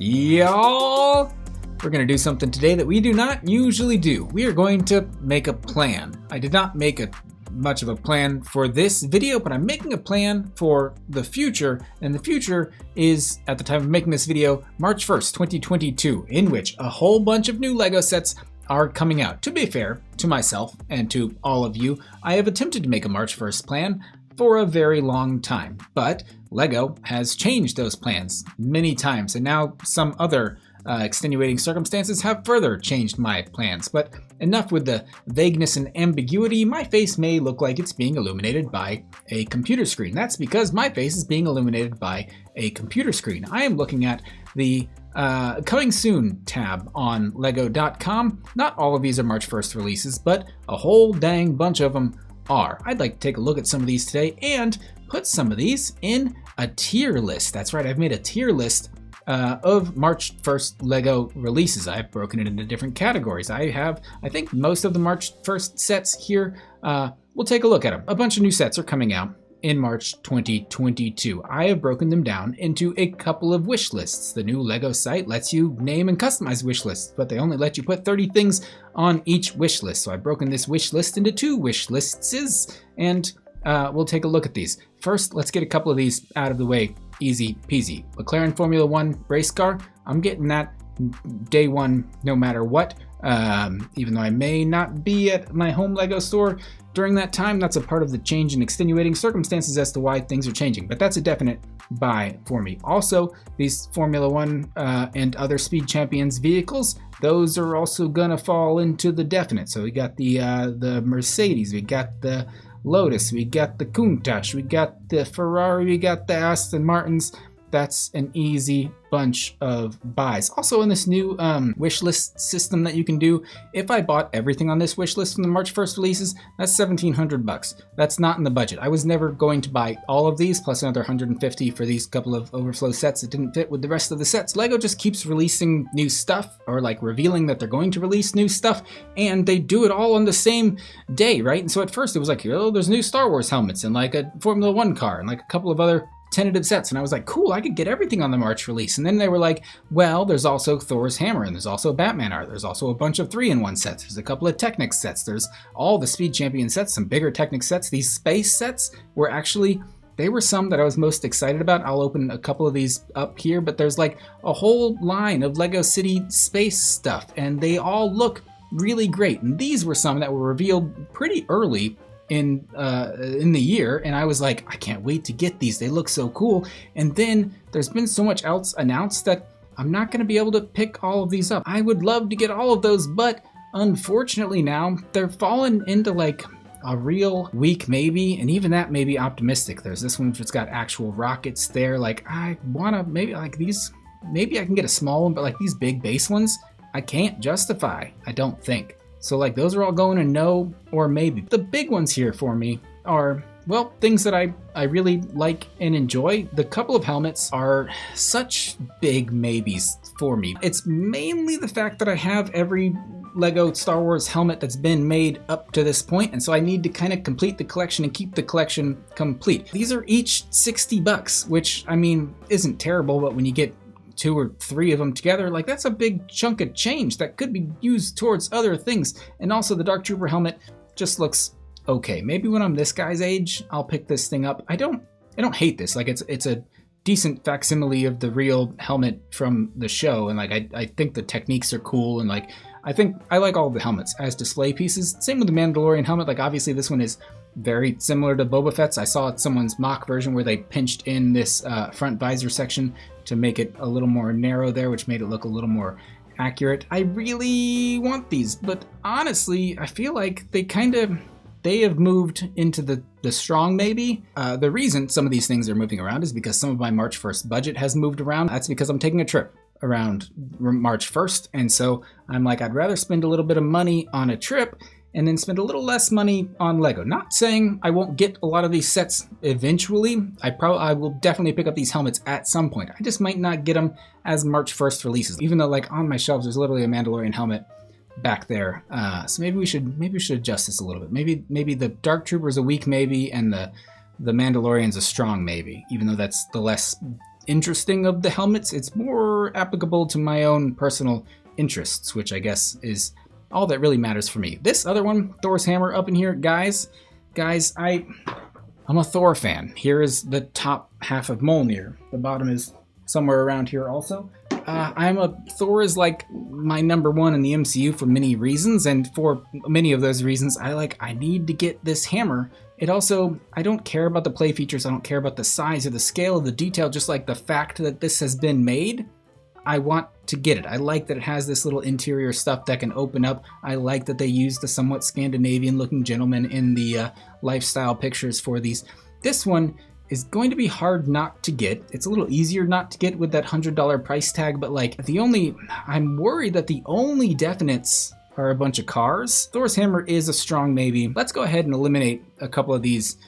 Y'all, we're going to do something today that we do not usually do. We are going to make a plan. I did not make much of a plan for this video, but I'm making a plan for the future, and the future is, at the time of making this video, March 1st, 2022, in which a whole bunch of new LEGO sets are coming out. To be fair to myself and to all of you, I have attempted to make a March 1st plan for a very long time, but LEGO has changed those plans many times, and now some other extenuating circumstances have further changed my plans. But enough with the vagueness and ambiguity. My face may look like it's being illuminated by a computer screen. That's because my face is being illuminated by a computer screen. I am looking at the Coming Soon tab on lego.com. Not all of these are March 1st releases, but a whole dang bunch of them are. I'd like to take a look at some of these today and put some of these in a tier list. That's right, I've made a tier list of March 1st LEGO releases. I've broken it into different categories. I think most of the March 1st sets here. We'll take a look at them. A bunch of new sets are coming out in March 2022. I have broken them down into a couple of wish lists. The new LEGO site lets you name and customize wish lists, but they only let you put 30 things on each wish list. So I've broken this wish list into two wish lists, and we'll take a look at these. First, let's get a couple of these out of the way. Easy peasy. McLaren Formula One race car. I'm getting that day one no matter what. Even though I may not be at my home LEGO store during that time, that's a part of the change in extenuating circumstances as to why things are changing. But that's a definite buy for me. Also, these Formula One and other Speed Champions vehicles, those are also gonna fall into the definite. So we got the Mercedes, we got the Lotus, we got the Countach, we got the Ferrari, we got the Aston Martins. That's an easy bunch of buys. Also in this new wish list system that you can do, if I bought everything on this wish list from the March 1st releases, that's $1,700. That's not in the budget. I was never going to buy all of these, plus another $150 for these couple of overflow sets that didn't fit with the rest of the sets. LEGO just keeps releasing new stuff, or like revealing that they're going to release new stuff, and they do it all on the same day, right? And so at first it was like, oh, there's new Star Wars helmets, and like a Formula One car, and like a couple of other tentative sets, and I was like, cool, I could get everything on the March release. And then they were like, well, there's also Thor's hammer, and there's also Batman art, there's also a bunch of 3-in-1 sets, there's a couple of Technic sets, there's all the Speed Champion sets, some bigger Technic sets. These space sets were actually, they were some that I was most excited about. I'll open a couple of these up here, but there's like a whole line of LEGO City space stuff, and they all look really great. And these were some that were revealed pretty early in the year, and I was like, I can't wait to get these. They look so cool. And then there's been so much else announced that I'm not going to be able to pick all of these up. I would love to get all of those, but unfortunately now they're falling into like a real week maybe, and even that may be optimistic. There's this one which has got actual rockets there. Like, I want to maybe like these, maybe I can get a small one, but like these big base ones, I can't justify, I don't think. So like those are all going to no or maybe. The big ones here for me are, well, things that I really like and enjoy. The couple of helmets are such big maybes for me. It's mainly the fact that I have every LEGO Star Wars helmet that's been made up to this point, and so I need to kind of complete the collection and keep the collection complete. These are each $60, which I mean isn't terrible, but when you get 2 or 3 of them together, like that's a big chunk of change that could be used towards other things. And also the Dark Trooper helmet just looks okay. Maybe when I'm this guy's age, I'll pick this thing up. I don't hate this. Like it's a decent facsimile of the real helmet from the show, and like I think the techniques are cool, and like I think I like all the helmets as display pieces. Same with the Mandalorian helmet. Like obviously this one is very similar to Boba Fett's. I saw someone's mock version where they pinched in this front visor section to make it a little more narrow there, which made it look a little more accurate. I really want these, but honestly, I feel like they have moved into the strong maybe. The reason some of these things are moving around is because some of my March 1st budget has moved around. That's because I'm taking a trip around March 1st, and so I'm like, I'd rather spend a little bit of money on a trip and then spend a little less money on LEGO. Not saying I won't get a lot of these sets eventually. I will definitely pick up these helmets at some point. I just might not get them as March 1st releases, even though like on my shelves there's literally a Mandalorian helmet back there. So maybe we should adjust this a little bit. Maybe the Dark Trooper's a weak maybe, and the Mandalorian's a strong maybe, even though that's the less interesting of the helmets. It's more applicable to my own personal interests, which I guess is all that really matters for me. This other one, Thor's hammer up in here, guys, I'm a Thor fan. Here is the top half of Mjolnir. The bottom is somewhere around here also. Thor is like my number one in the MCU for many reasons, and for many of those reasons, I need to get this hammer. It also, I don't care about the play features, I don't care about the size or the scale of the detail, just like the fact that this has been made. I want to get it. I like that it has this little interior stuff that can open up. I like that they use the somewhat Scandinavian looking gentleman in the lifestyle pictures for these. This one is going to be hard not to get. It's a little easier not to get with that $100 price tag, but like I'm worried that the only definites are a bunch of cars. Thor's hammer is a strong maybe. Let's go ahead and eliminate a couple of these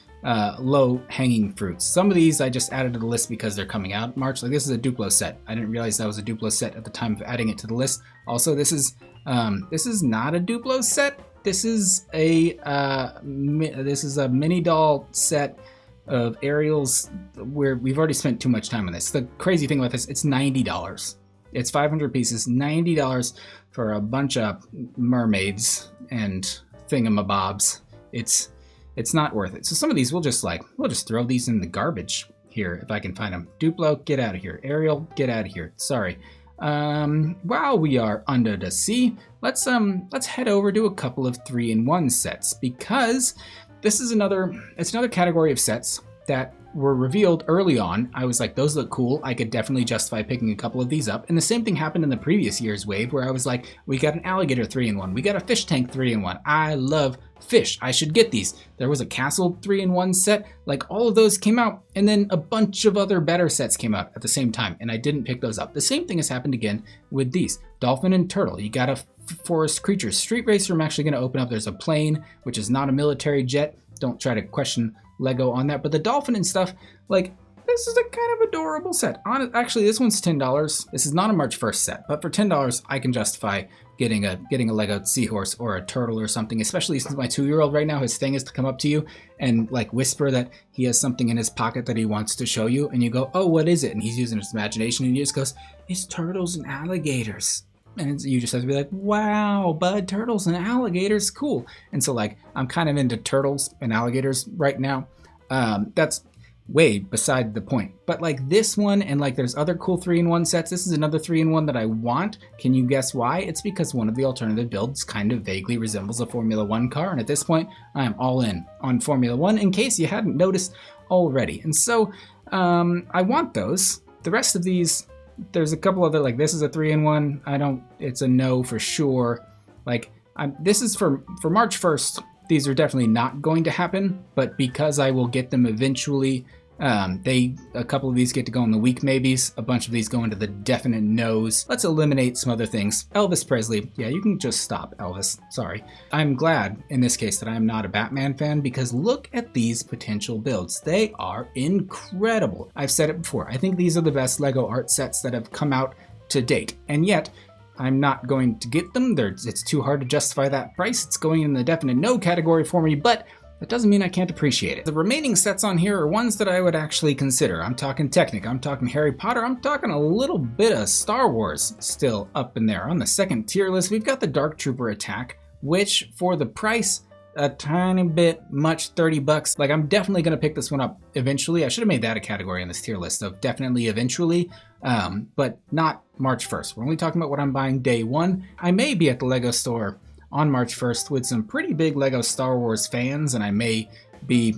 low-hanging fruits. Some of these I just added to the list because they're coming out in March. Like this is a Duplo set. I didn't realize that was a Duplo set at the time of adding it to the list. Also, this is not a Duplo set. This is a mini doll set of Ariel's, where we've already spent too much time on this. The crazy thing about this, it's $90. It's 500 pieces, $90 for a bunch of mermaids and thingamabobs. It's not worth it. So some of these we'll just throw these in the garbage here if I can find them. Duplo, get out of here. Ariel, get out of here. Sorry. While we are under the sea, let's head over to a couple of 3-in-1 sets, because this is another category of sets that were revealed early on. I was like, those look cool. I could definitely justify picking a couple of these up. And the same thing happened in the previous year's wave, where I was like, we got an alligator 3-in-1. We got a fish tank 3-in-1. I love fish. I should get these. There was a castle 3-in-1 set. Like, all of those came out, and then a bunch of other better sets came out at the same time, and I didn't pick those up. The same thing has happened again with these. Dolphin and turtle. You got a forest creature. Street Racer, I'm actually going to open up. There's a plane, which is not a military jet. Don't try to question Lego on that, but the dolphin and stuff, like, this is a kind of adorable set. Actually, this one's $10. This is not a March 1st set, but for $10, I can justify getting a Lego seahorse or a turtle or something, especially since my 2-year-old right now, his thing is to come up to you and like whisper that he has something in his pocket that he wants to show you, and you go, oh, what is it? And he's using his imagination, and he just goes, it's turtles and alligators. And you just have to be like, wow, bud, turtles and alligators, cool. And so like, I'm kind of into turtles and alligators right now. That's way beside the point. But like this one, and like there's other cool 3-in-1 sets. This is another 3-in-1 that I want. Can you guess why? It's because one of the alternative builds kind of vaguely resembles a Formula 1 car. And at this point, I am all in on Formula 1, in case you hadn't noticed already. And so I want those. The rest of these, there's a couple other, like this is a 3-in-1. It's a no for sure. Like this is for March 1st. These are definitely not going to happen, but because I will get them eventually, a couple of these get to go in the weak maybes. A bunch of these go into the definite no's. Let's eliminate some other things. Elvis Presley. Yeah, you can just stop, Elvis. Sorry. I'm glad in this case that I'm not a Batman fan, because look at these potential builds. They are incredible. I've said it before. I think these are the best Lego art sets that have come out to date. And yet, I'm not going to get them. It's too hard to justify that price. It's going in the definite no category for me, but that doesn't mean I can't appreciate it. The remaining sets on here are ones that I would actually consider. I'm talking Technic, I'm talking Harry Potter, I'm talking a little bit of Star Wars still up in there. On the second tier list, we've got the Dark Trooper Attack, which for the price, a tiny bit much, $30. Like, I'm definitely going to pick this one up eventually. I should have made that a category on this tier list of definitely eventually, but not March 1st. We're only talking about what I'm buying day one. I may be at the Lego store on March 1st with some pretty big Lego Star Wars fans, and I may be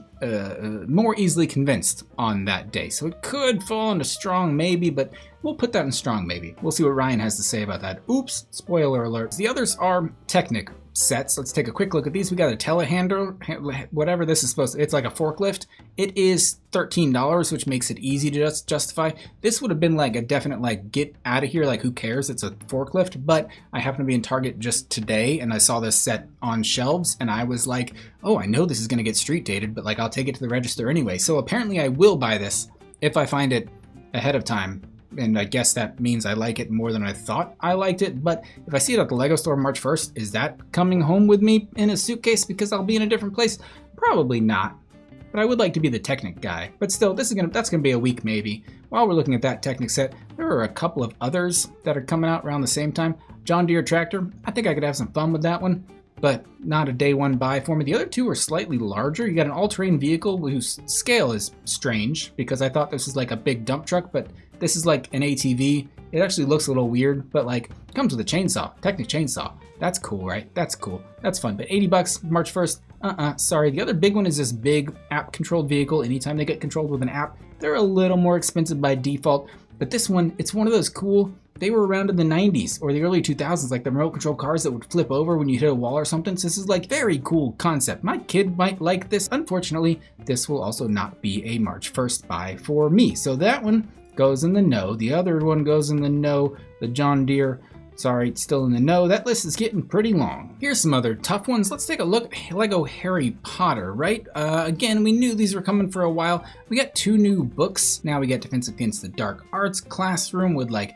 more easily convinced on that day. So it could fall into strong maybe, but we'll put that in strong maybe. We'll see what Ryan has to say about that. Oops, spoiler alert. The others are Technic sets. Let's take a quick look at these. We got a telehandler, whatever this is supposed to, it's like a forklift. It is $13, which makes it easy to just justify. This would have been like a definite, like, get out of here, like, who cares, it's a forklift. But I happen to be in Target just today, and I saw this set on shelves, and I was like, oh, I know this is going to get street dated, but like, I'll take it to the register anyway. So apparently I will buy this if I find it ahead of time. And I guess that means I like it more than I thought I liked it. But if I see it at the Lego store March 1st, is that coming home with me in a suitcase because I'll be in a different place? Probably not. but I would like to be the Technic guy. But still, that's gonna be a week maybe. While we're looking at that Technic set, there are a couple of others that are coming out around the same time. John Deere tractor, I think I could have some fun with that one, but not a day one buy for me. The other two are slightly larger. You got an all-terrain vehicle whose scale is strange because I thought this was like a big dump truck, but this is like an ATV. It actually looks a little weird, but like it comes with a chainsaw, Technic chainsaw. That's cool, right? That's cool. That's fun. But 80 bucks, March 1st. Sorry. The other big one is this big app-controlled vehicle. Anytime they get controlled with an app, they're a little more expensive by default. But this one, it's one of those cool. They were around in the 90s or the early 2000s, like the remote control cars that would flip over when you hit a wall or something. So this is like very cool concept. My kid might like this. Unfortunately, this will also not be a March 1st buy for me. So that one goes in the no. The other one goes in the no. The John Deere, sorry, it's still in the no. That list is getting pretty long. Here's some other tough ones. Let's take a look at Lego Harry Potter, right? Again, we knew these were coming for a while. We got 2 new books. Now we get Defense Against the Dark Arts classroom with like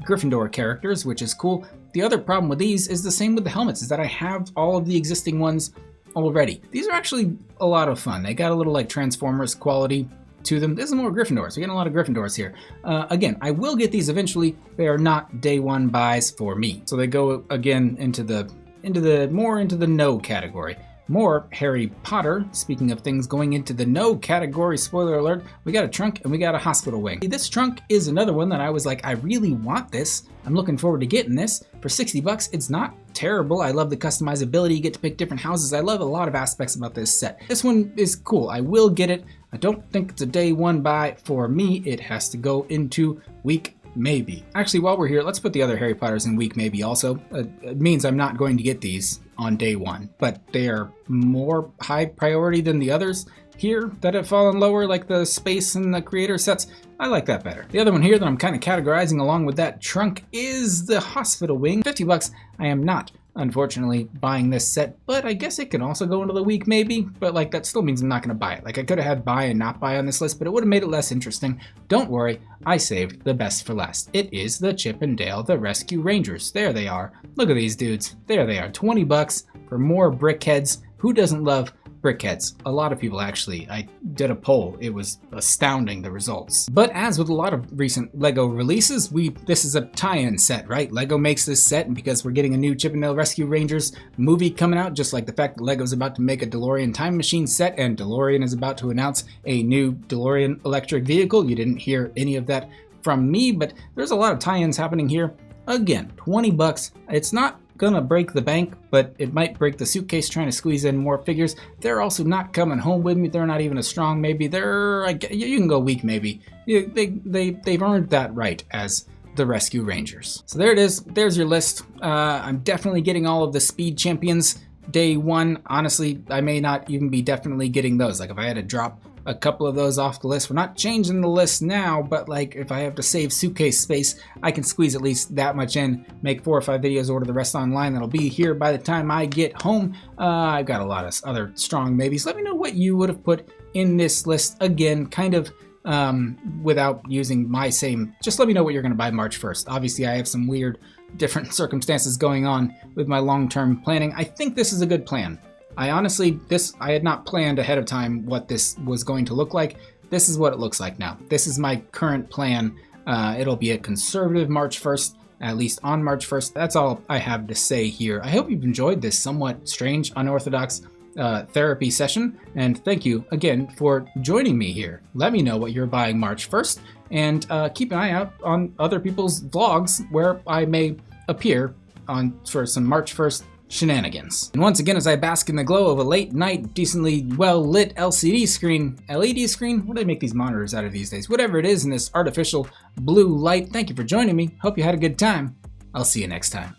Gryffindor characters, which is cool. The other problem with these is the same with the helmets, is that I have all of the existing ones already. These are actually a lot of fun. They got a little like Transformers quality to them. This is more Gryffindors. We're getting a lot of Gryffindors here. Again, I will get these eventually. They are not day one buys for me. So they go again into the no category. More Harry Potter. Speaking of things going into the no category, spoiler alert, we got a trunk and we got a hospital wing. This trunk is another one that I was like, I really want this. I'm looking forward to getting this. For 60 bucks, it's not terrible. I love the customizability. You get to pick different houses. I love a lot of aspects about this set. This one is cool. I will get it. I don't think it's a day one buy for me. It has to go into week maybe. Actually, while we're here, let's put the other Harry Potters in week maybe also. It means I'm not going to get these on day one, but they are more high priority than the others here that have fallen lower, like the space and the creator sets. I like that better. The other one here that I'm kind of categorizing along with that trunk is the hospital wing. 50 bucks. I am not, unfortunately, buying this set, but I guess it can also go into the week maybe, but like that still means I'm not going to buy it. Like I could have had buy and not buy on this list, but it would have made it less interesting. Don't worry, I saved the best for last. It is the Chip and Dale, the Rescue Rangers. There they are. Look at these dudes. There they are. 20 bucks for more brickheads. Who doesn't love brickheads? A lot of people actually. I did a poll. It was astounding, the results. But as with a lot of recent Lego releases, this is a tie-in set, right? Lego makes this set, and because we're getting a new Chip and Dale Rescue Rangers movie coming out, just like the fact that Lego's about to make a DeLorean time machine set and DeLorean is about to announce a new DeLorean electric vehicle. You didn't hear any of that from me, but there's a lot of tie-ins happening here. Again, 20 bucks. It's not gonna break the bank, but it might break the suitcase trying to squeeze in more figures. They're also not coming home with me. They're not even as strong. Maybe you can go weak maybe. They've earned that right as the Rescue Rangers. So there it is. There's your list. I'm definitely getting all of the Speed Champions day one. Honestly, I may not even be definitely getting those. Like if I had to drop a couple of those off the list, we're not changing the list now, but like if I have to save suitcase space, I can squeeze at least that much in, make 4 or 5 videos, order the rest online. That'll be here by the time I get home. I've got a lot of other strong maybes. Let me know what you would have put in this list. Again, kind of without using my same, just let me know what you're going to buy March 1st. Obviously, I have some weird different circumstances going on with my long-term planning. I think this is a good plan. I had not planned ahead of time what this was going to look like. This is what it looks like now. This is my current plan. It'll be a conservative March 1st, at least on March 1st. That's all I have to say here. I hope you've enjoyed this somewhat strange, unorthodox therapy session, and thank you again for joining me here. Let me know what you're buying March 1st, and keep an eye out on other people's vlogs where I may appear for some March 1st shenanigans. And once again, as I bask in the glow of a late night, decently well lit LCD screen, LED screen, what do they make these monitors out of these days? Whatever it is in this artificial blue light, thank you for joining me. Hope you had a good time. I'll see you next time.